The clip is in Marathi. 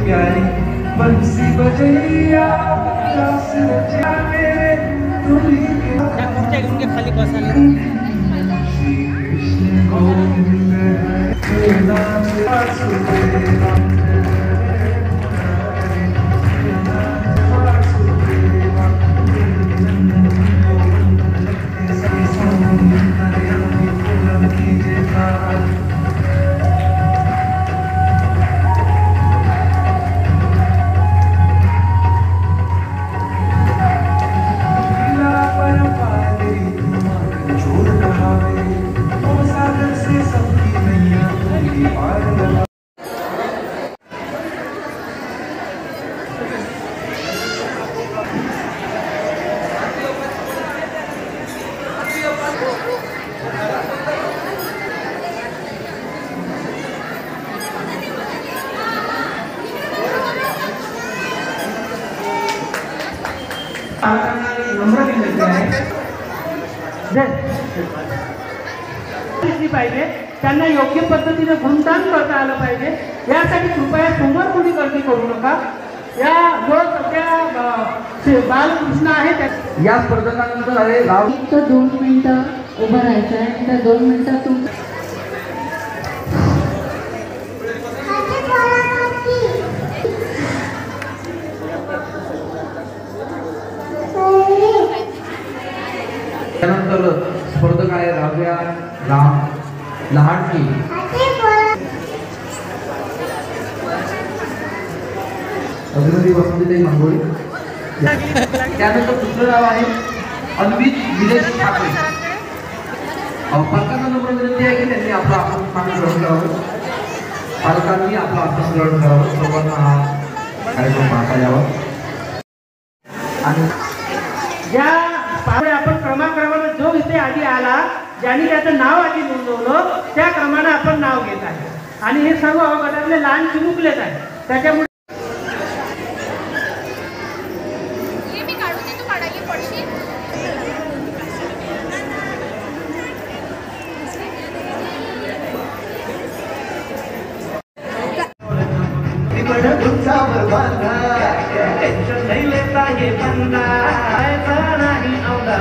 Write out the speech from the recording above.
प्यारी बंसी बजैया रस रचा मेरे तुली के खाली बसाले श्री कृष्ण गोविंद हरे नाम वासुदेव पाहिजे त्यांना योग्य पद्धतीने गुणदान करता आलं पाहिजे यासाठी कृपया समोर कोणी गर्दी करू नका। या जो सगळ्या बालकृष्ण आहे या स्पर्धकांनंतर आहे गाव 2 मिनिटं उभं राहायचं आहे त्या 2 मिनिटात त्यानंतर स्पर्धक आहे राव्या राम लहानकी अभिनेत्री वसंतीताई मंगोळी। त्यानंतर दुसरं नाव आहे अन्वित विलेश ठाकरे। पालकांना नम्र विनंती आहे की त्यांनी आपलं आसन ग्रहण करावं। पालकांनी आपलं आसन ग्रहण करावं। सर्वांना हा कार्यक्रम पाहता यावा। आणि ज्या आपण क्रमाक्रमाने जो इथे आधी आला ज्यांनी त्याचं नाव आधी नोंदवलं त्या क्रमाने आपण नाव घेत आहे आणि हे सर्व गटातले लहान चिमुकलेच आहे त्याच्यामुळे टेंशन नहीं लेता ये बंदा ऐसा नहीं औदा